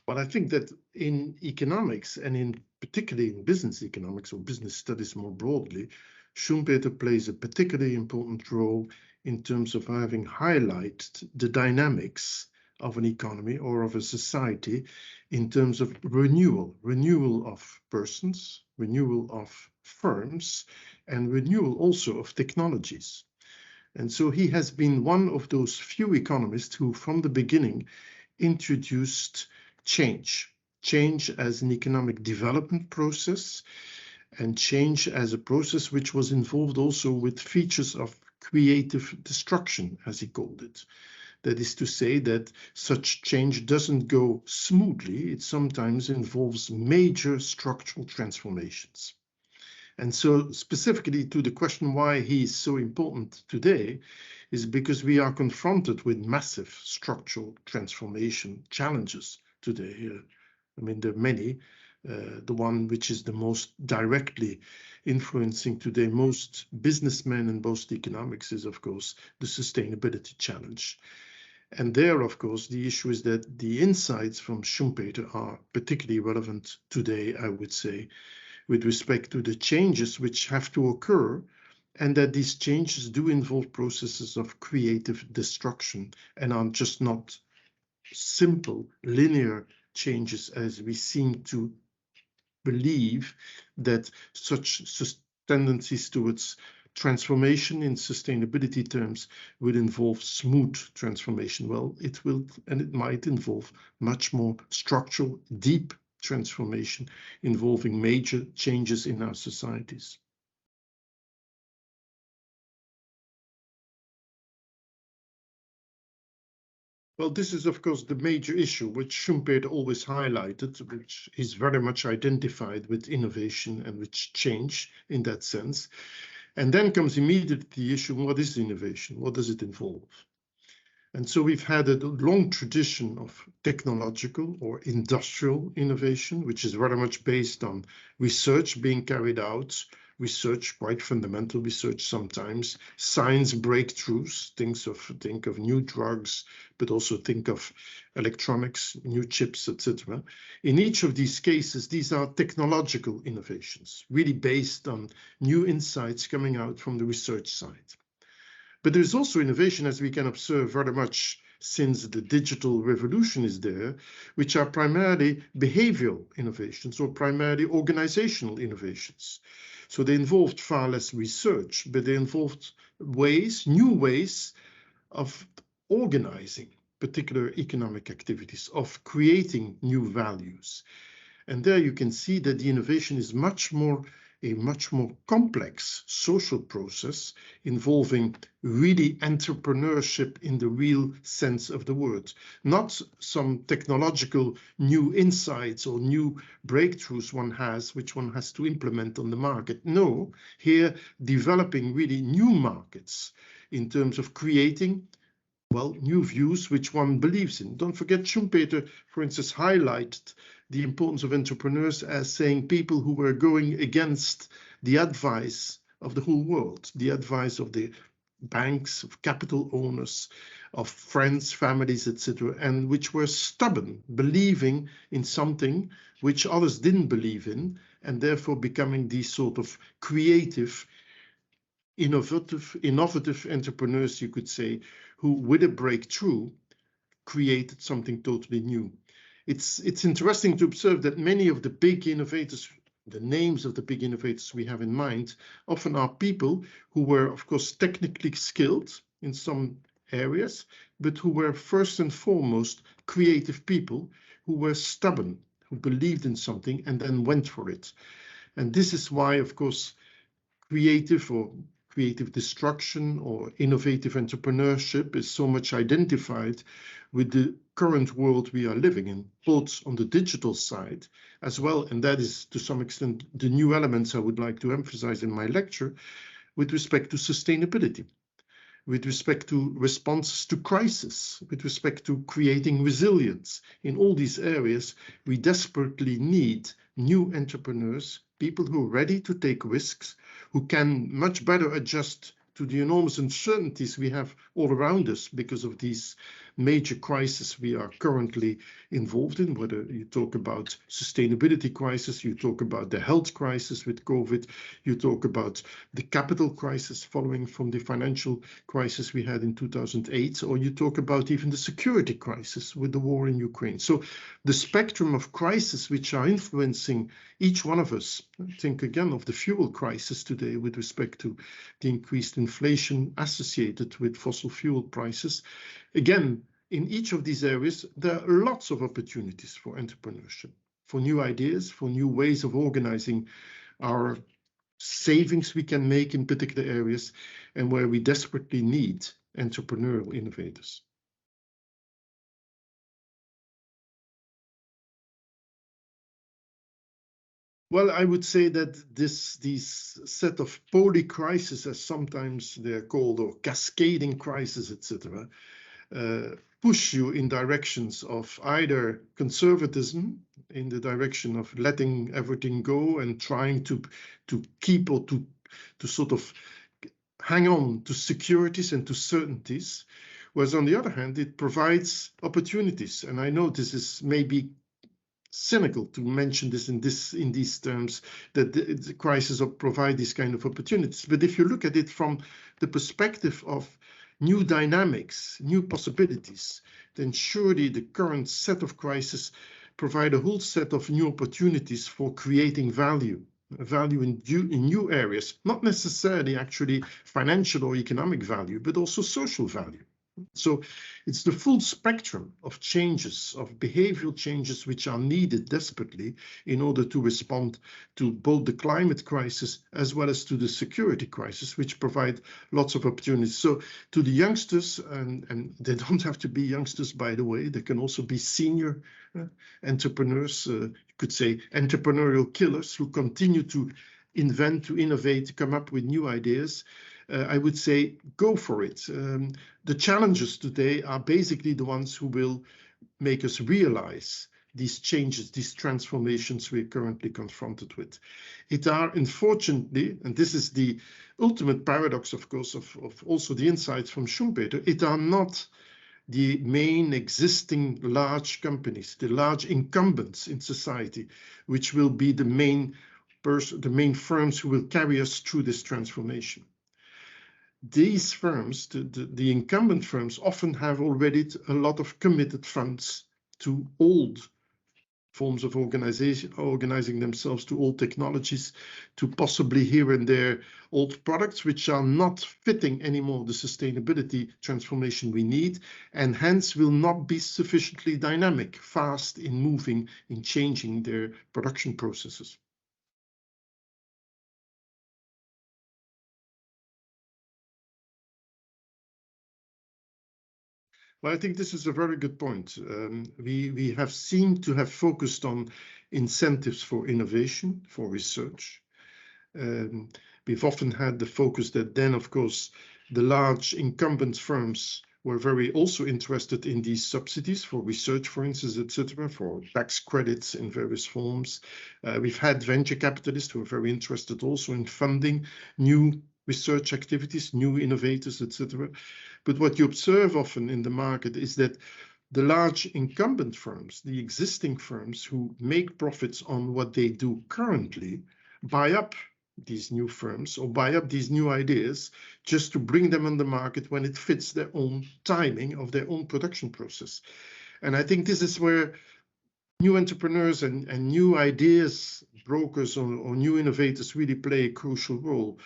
But I think that in economics, and in particularly in business economics or business studies more broadly, Schumpeter plays a particularly important role in terms of having highlighted the dynamics of an economy or of a society in terms of renewal of persons, renewal of firms, and renewal also of technologies. And so he has been one of those few economists who from the beginning introduced change as an economic development process, and change as a process which was involved also with features of creative destruction, as he called it. That is to say that such change doesn't go smoothly. It sometimes involves major structural transformations. And so specifically to the question why he is so important today is because we are confronted with massive structural transformation challenges today. I mean, there are many. The one which is the most directly influencing today most businessmen and most economics is, of course, the sustainability challenge. And there, of course, the issue is that the insights from Schumpeter are particularly relevant today, I would say, with respect to the changes which have to occur, and that these changes do involve processes of creative destruction and are just not simple linear changes as we seem to believe that such tendencies towards transformation in sustainability terms will involve smooth transformation. Well, it will, and it might involve much more structural, deep transformation involving major changes in our societies. Well, this is, of course, the major issue which Schumpeter always highlighted, which is very much identified with innovation and with change in that sense. And then comes immediately the issue, what is innovation? What does it involve? And so we've had a long tradition of technological or industrial innovation, which is very much based on research being carried out, research, quite fundamental research sometimes, science breakthroughs, think of new drugs, but also think of electronics, new chips, etc. In each of these cases, these are technological innovations, really based on new insights coming out from the research side. But there's also innovation, as we can observe very much since the digital revolution is there, which are primarily behavioral innovations or primarily organizational innovations. So they involved far less research, but they involved new ways of organizing particular economic activities, of creating new values. And there you can see that the innovation is a much more complex social process involving really entrepreneurship in the real sense of the word. Not some technological new insights or new breakthroughs which one has to implement on the market. No, here developing really new markets in terms of creating new views which one believes in. Don't forget Schumpeter, for instance, highlighted the importance of entrepreneurs as saying people who were going against the advice of the whole world, the advice of the banks, of capital owners, of friends, families, etc., and which were stubborn, believing in something which others didn't believe in, and therefore becoming these sort of creative, innovative entrepreneurs, you could say, who, with a breakthrough, created something totally new. It's interesting to observe that many of the big innovators, the names of the big innovators we have in mind, often are people who were, of course, technically skilled in some areas, but who were first and foremost creative people who were stubborn, who believed in something and then went for it. And this is why, of course, creative destruction or innovative entrepreneurship is so much identified with the current world we are living in, both on the digital side as well, and that is to some extent the new elements I would like to emphasize in my lecture, with respect to sustainability, with respect to responses to crisis, with respect to creating resilience. In all these areas, we desperately need new entrepreneurs, people who are ready to take risks, who can much better adjust to the enormous uncertainties we have all around us because of these major crises we are currently involved in, whether you talk about sustainability crisis, you talk about the health crisis with COVID, you talk about the capital crisis following from the financial crisis we had in 2008, or you talk about even the security crisis with the war in Ukraine. So the spectrum of crises which are influencing each one of us, think again of the fuel crisis today with respect to the increased inflation associated with fossil fuel prices. Again, in each of these areas, there are lots of opportunities for entrepreneurship, for new ideas, for new ways of organizing our savings we can make in particular areas, and where we desperately need entrepreneurial innovators. Well, I would say that these set of polycrises, as sometimes they're called, or cascading crises, etc., push you in directions of either conservatism, in the direction of letting everything go and trying to keep or to sort of hang on to securities and to certainties, whereas on the other hand, it provides opportunities. And I know this is maybe cynical to mention this in these terms, that the crisis provide these kind of opportunities. But if you look at it from the perspective of new dynamics, new possibilities, then surely the current set of crises provide a whole set of new opportunities for creating value in new areas, not necessarily actually financial or economic value, but also social value. So it's the full spectrum of changes, of behavioral changes, which are needed desperately in order to respond to both the climate crisis as well as to the security crisis, which provide lots of opportunities. So to the youngsters, and they don't have to be youngsters, by the way, they can also be senior entrepreneurs, you could say entrepreneurial killers who continue to invent, to innovate, to come up with new ideas. I would say go for it. The challenges today are basically the ones who will make us realize these changes, these transformations we're currently confronted with. It are, unfortunately, and this is the ultimate paradox, of course, of also the insights from Schumpeter, it are not the main existing large companies, the large incumbents in society, which will be the main firms who will carry us through this transformation. These firms, the incumbent firms, often have already a lot of committed funds to old forms of organizing themselves, to old technologies, to possibly here and there old products which are not fitting anymore the sustainability transformation we need, and hence will not be sufficiently dynamic, fast in moving, in changing their production processes. Well, I think this is a very good point. We have seemed to have focused on incentives for innovation, for research. We've often had the focus that then, of course, the large incumbent firms were very also interested in these subsidies for research, for instance, etc., for tax credits in various forms. We've had venture capitalists who are very interested also in funding new research activities, new innovators, etc. But what you observe often in the market is that the large incumbent firms, the existing firms who make profits on what they do currently, buy up these new firms or buy up these new ideas just to bring them on the market when it fits their own timing of their own production process. And I think this is where new entrepreneurs and new ideas brokers or new innovators really play a crucial role.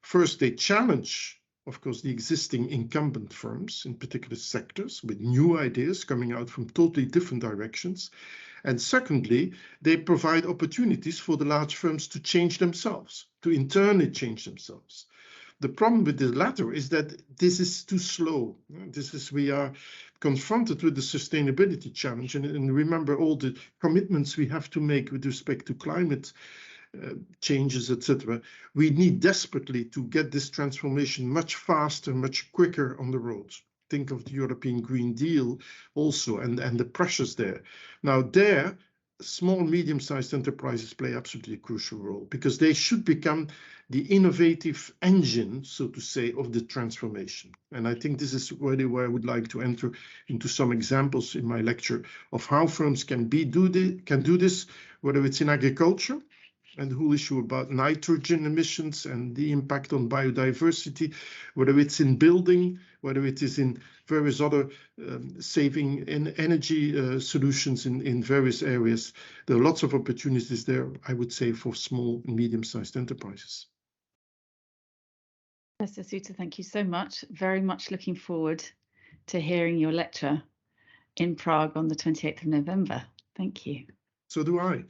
First, they challenge, of course, the existing incumbent firms in particular sectors with new ideas coming out from totally different directions. And secondly, they provide opportunities for the large firms to change themselves, to internally change themselves. The problem with the latter is that this is too slow. We are confronted with the sustainability challenge, and remember all the commitments we have to make with respect to climate changes, etc. We need desperately to get this transformation much faster, much quicker on the roads. Think of the European Green Deal also and the pressures there. Now there, small, medium-sized enterprises play absolutely a crucial role, because they should become the innovative engine, so to say, of the transformation. And I think this is really where I would like to enter into some examples in my lecture of how firms can do this, whether it's in agriculture, and the whole issue about nitrogen emissions and the impact on biodiversity, whether it's in building, whether it is in various other saving in energy solutions in various areas. There are lots of opportunities there, I would say, for small and medium-sized enterprises. Professor Soete, thank you so much. Very much looking forward to hearing your lecture in Prague on the 28th of November. Thank you. So do I.